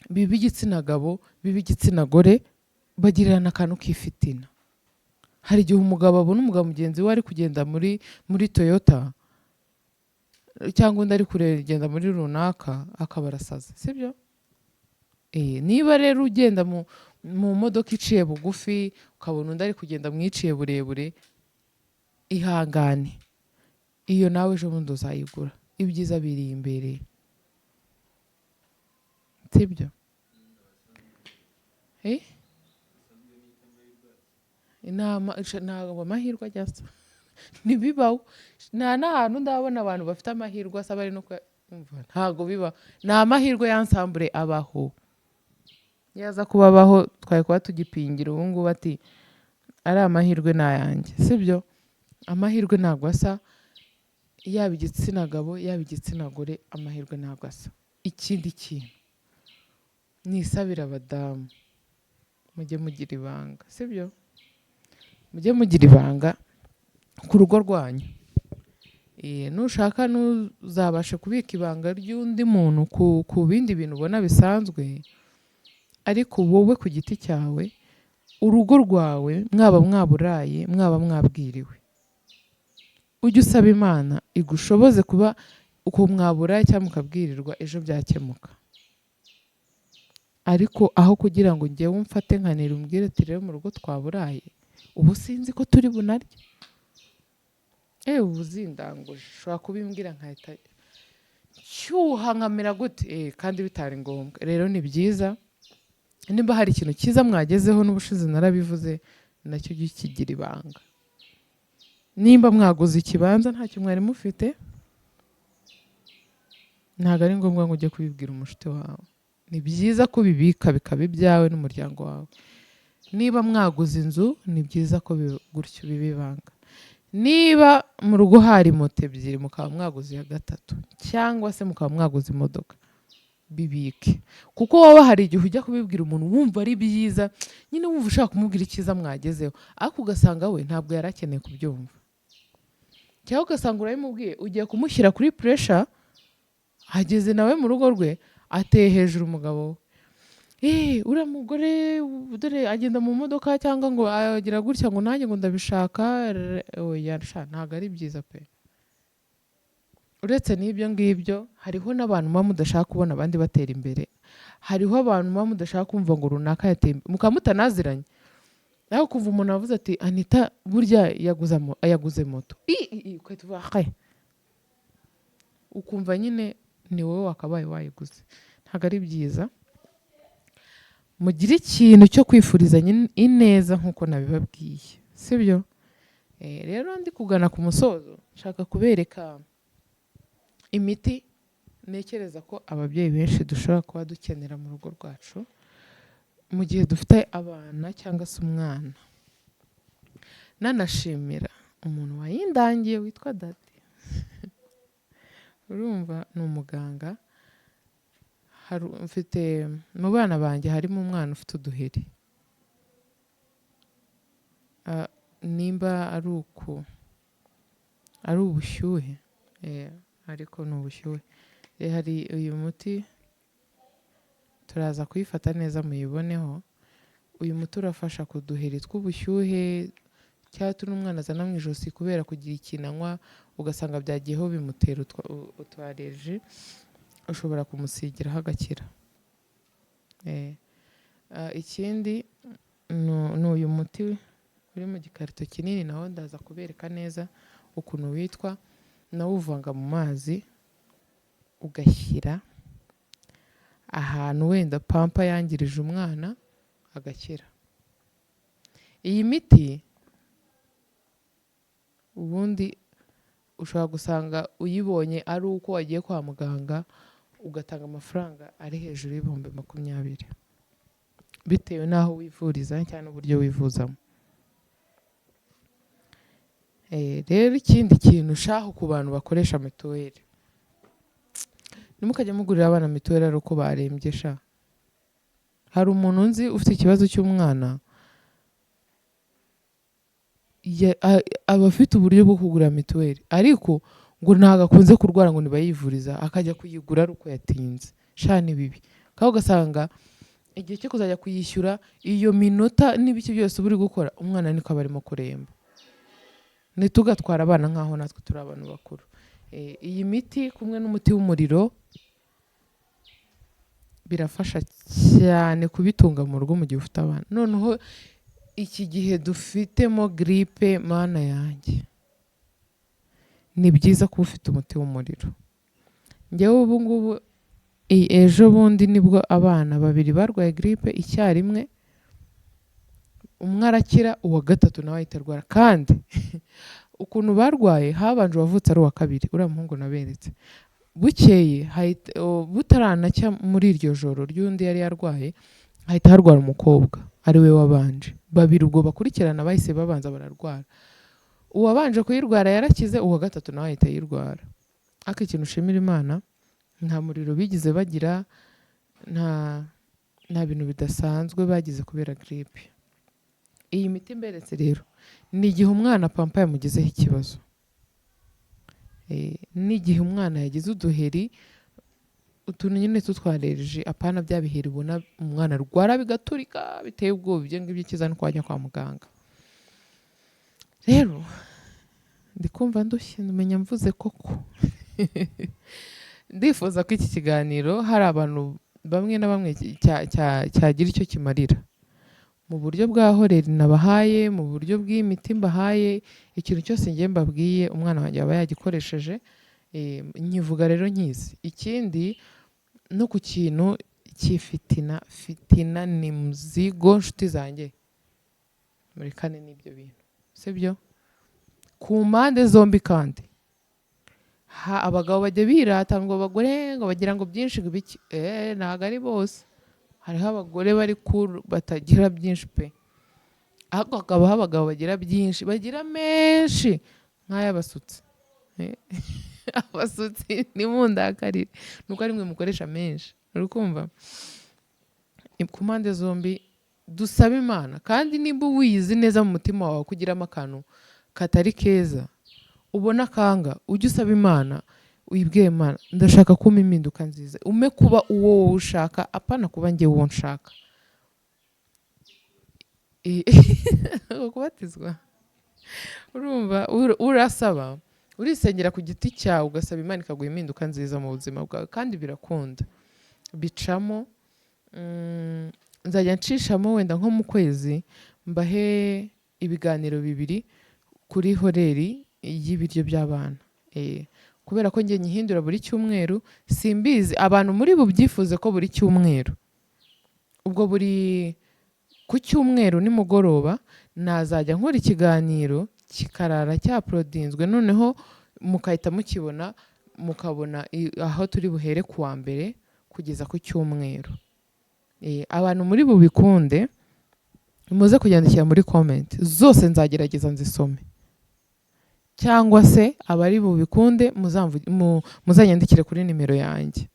biba igitsina gabo biba igitsina gore, bagirirana akantu k'ifitina. Hari igihe umugabo abona umugabo mugenzi we ari kugenda muri Toyota, cyangwa undi ari kugenda muri runaka, akaba arasaze, sibyo? Niba rero ugenda mu modoka iciye bugufi, ukabona undi ari kugenda mwiciye burebure, ihangane, iyo nawe ejo bundi uzayigura. Ibyiza biri imbere, sibyo? Ntabwo amahirwe ajyasa ntibibaho. Nta n'ahantu ndabona abantu bafite amahirwe asa bari no kumva, ntabwo bibaho. Ni amahirwe y'ansambure abaho. Yaza kuba abaho twari kuba tugipingira ubu ngubu ati ari amahirwe n'ayanjye, sibyo? Amahirwe ntabwo asa, yaba igitsina gabo yaba igitsina gore, amahirwe ntabwo asa. Ikindi kintu nisabira abadamu, mujye mugira ibanga, sibyo? Mujye mugira ibanga ku rugo rwanyu. Nushaka ntuzabashe kubika ibanga ry'undi muntu ku bindi bintu ubona bisanzwe, ariko wowe ku giti cyawe, urugo rwawe, mwaba mwaburaye mwaba mwabwiriwe, ujye usaba Imana igushoboze kuba uko mwaburaye cyangwa mukabwirirwa ejo byakemuka. Ariko aho kugira ngo njyewe umfate nkanira umbwire ati rero mu rugo twaburaye, ubu sinzi ko turi bunarye, ubu zindanguje, ushobora kubimbwira nkahita cyuha nkamera gute, kandi bitari ngombwa. Rero ni byiza nimba hari ikintu cyiza mwagezeho, n'ubushize narabivuze, nacyo kigira ibanga. Nimba mwaguze ikibanza ntacyo mwari mufite, ntabwo ari ngombwa ngo ujye kubibwira umushuti wawe. Ni byiza ko bibika bikaba ibyawe n'umuryango wawe. Niba mwaguze inzu, ni byiza ko gutyo biba ibanga. Niba mu rugo hari moto 2 mukaba mwaguze iya 3, cyangwa se mukaba mwaguze imodoka, bibike. Kuko wowe hari igihe ujya kubibwira umuntu wumva ari byiza, nyine wumva ushaka kumubwira icyiza mwagezeho, ariko ugasanga we ntabwo yari akeneye kubyumva, cyangwa ugasanga urabimubwiye ugiye kumushyira kuri pressure, hageze nawe mu rugo rwe ateye hejuru umugabo we, uriya mugore dore agenda mu modoka, cyangwa ngo agira gutya ngo nanjye ngo ndabishaka. Ntabwo ari byiza pe. Uretse n'ibyo ngibyo, hariho n'abantu muba mudashaka kubona abandi batera imbere. Hariho abantu muba mudashaka kumva ngo runaka yateye imbere, mukaba mutanaziranye, ariko kuva umuntu avuze ati Anita burya yaguze moto, ukumva nyine ni wowe wakabaye wayiguze. Ntabwo ari byiza. Mugire ikintu cyo kwifurizanya ineza nk'uko nabibabwiye, sibyo? Rero ndi kugana ku musozo, nshaka kubereka imiti ntekereza ko ababyeyi benshi dushobora kuba dukenera mu rugo rwacu mu gihe dufite abana cyangwa se umwana. Nanashimira umuntu wayindangiye witwa Dadi. Urumva ni umuganga. Mfite mu bana banjye harimo umwana ufite uduheri. Nimba ari ubushyuhe, ariko ni ubushyuhe. Hari uyu muti turaza kuyifata neza muyiboneho. Uyu muti urafasha ku duheri tw'ubushyuhe cyangwa tuno umwana azana mu ijosi kubera kugira ikintu anywa ugasanga byagiyeho bimutera utwareje, ushobora kumusigiraho agakira. Ikindi ni uyu muti uri mu gikarito kinini, nawo ndaza kubereka neza ukuntu witwa. nawo uvanga mu mazi ugashyira ahantu wenda pampa yangirije umwana agakira. Iyi miti ubundi ushobora gusanga uyibonye ari uko wagiye kwa muganga ugatanga amafaranga ari hejuru y'ibihumbi 20 bitewe n'aho wivuriza cyangwa n'uburyo wivuzamo. Rero ikindi kintu ushaka ku bantu bakoresha mituweli, nimukajya mugurira abana mituweli ari uko barembye sha. Hari umuntu nzi ufite ikibazo cy'umwana aba afite uburyo bwo kugura mituweli ariko ngo ntago akunze kurwara ngo nibayivuriza akajya kuyigura ari uko yatinze. Sha ni bibi. Kandi ugasanga igihe cyo kuzajya kuyishyura iyo minota n'ibiki byose buri gukora umwana niko aba arimo kuremba. Ntitugatwara abana nkaho natwe turi abantu bakuru. Iyi miti kumwe n'umuti w'umuriro birafasha cyane kubitunga mu rugo mu gihe ufite abana. Noneho iki gihe dufitemo gripe mana yanjye, ni byiza kuba ufite umuti w'umuriro. Njyewe ubu ngubu ejo bundi nibwo abana 2 barwaye gripe icyarimwe, umwe arakira uwa gatatu nawe ahita arwara. Kandi ukuntu barwaye habanje uwavutse ari uwa kabiri, uriya muhungu naberetse. Bukeye butaranacya muri iryo joro ry'undi yari yarwaye hahita harwara umukobwa ari we wabanje. 2 ubwo bakurikirana bahise babanza bararwara. Uwabanje kuyirwara yarakize, uwa gatatu nawe ahita yirwara. Aka ikintu ushimira Imana, nta muriro bigize bagira, nta bintu bidasanzwe bagize kubera gripe. Iyi miti mberetse rero ni igihe umwana pampa yamugizeho ikibazo, n'igihe umwana yagize uduheri utuntu nyine tutwarereje, apana bya biheri ubona umwana arwara bigaturika biteye ubwoba, ibyo ngibyo kiza no kwajya kwa muganga. Rero ndikumva ndushye ndumenya mvuze koko. Ndifuza ko iki kiganiro hari abantu bamwe na bamwe cyagira icyo kimarira. Mu buryo bwa horeri nabahaye, mu buryo bw'imiti mbahaye, ikintu cyose ngiye mbabwiye umwana wanjye aba yagikoresheje. Nyivuga rero nkizi. Ikindi no ku kintu cy'ifitina, fitina ni muzigo nshuti zanjye, muri kane n'ibyo bintu sibyo ku mpande zombi. Kandi abagabo bajya birata ngo abagore ngo bagira ngo byinshi biki, ntago ari bose. Hariho abagore bari batagira byinshi pe, ahubwo hakabaho abagabo bagira byinshi, bagira menshi nk'ay'abasutsi. Abasutsi ni mundakarire nuko ari mwe mukoresha menshi. Uri kumva? Ku mpande zombi dusaba Imana, kandi niba wiyizi neza mu mutima wawe kugiramo akantu katari keza ubona kanga, ujye usaba Imana, uyibwiye Imana ndashaka kuma impinduka nziza, ume kuba uwo wowe ushaka, apana kuba njye uwo nshaka. Kubatizwa urumva, urasaba urisengera ku giti cyawe ugasaba Imana ikaguha impinduka nziza mu buzima bwawe, kandi birakunda bicamo. Nzajya nshishamo wenda nko mu kwezi mbahe ibiganiro 2 kuri horeri y'ibiryo by'abana, kubera ko njye nyihindura buri cyumweru. Simbizi abantu muri bubyifuze ko buri cyumweru, ubwo buri ku cyumweru nimugoroba nazajya nkora ikiganiro kikarara cyaprodinzwe, noneho mukahita mukibona, mukabona aho turi buhere kuwa mbere kugeza ku cyumweru. Abantu muri bubikunde muze kugendekera muri comment zose, nzagerageza nzisome, cyangwa se abari bubikunde muzanyandikire kuri nimero yanjye.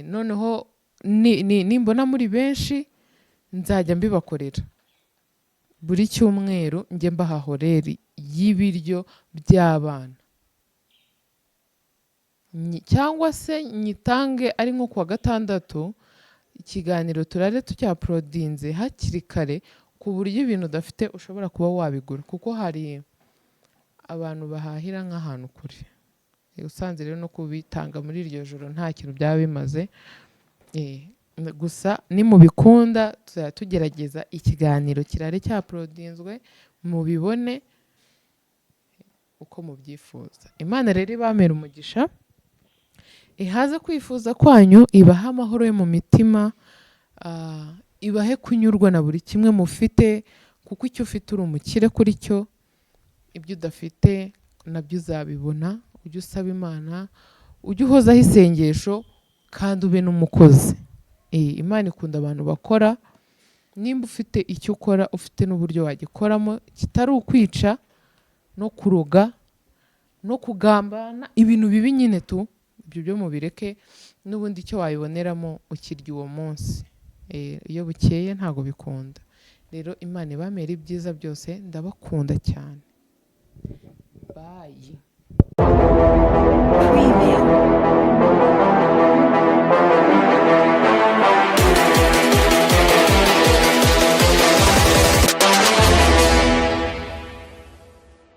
Noneho nimbona muri benshi nzajya mbibakorera buri cyumweru, njye mbaha horeri y'ibiryo by'abana, cyangwa se nyitange ari nko kuwa gatandatu ikiganiro turare tucyaprodinze hakiri kare, ku buryo ibintu udafite ushobora kuba wabigura, kuko hari abantu bahahira nk'ahantu kure. Usanze rero no kubitanga muri iryo joro nta kintu byaba bimaze. Gusa nimubikunda tuzajya tugerageza ikiganiro kirare cyaporodinzwe mubibone uko mubyifuza. Imana rero ibamera umugisha, ihaze kwifuza kwanyu, ibahe amahoro yo mu mitima, ibahe kunyurwa na buri kimwe mufite, kuko icyo ufite uri umukire kuri cyo, ibyo udafite nabyo uzabibona. Ujye usaba Imana, ujye uhozaho isengesho, kandi ube n'umukozi. Imana ikunda abantu bakora. Nimba ufite icyo ukora, ufite n'uburyo wagikoramo kitari ukwica no kuroga no kugambana, ibintu bibi nyine tu, ibyo byo mubireke, n'ubundi icyo wabiboneramo ukirya uwo munsi. Iyo bukeye ntago bikunda. Rero Imana ibamere ibyiza byose, ndabakunda cyane. Bye.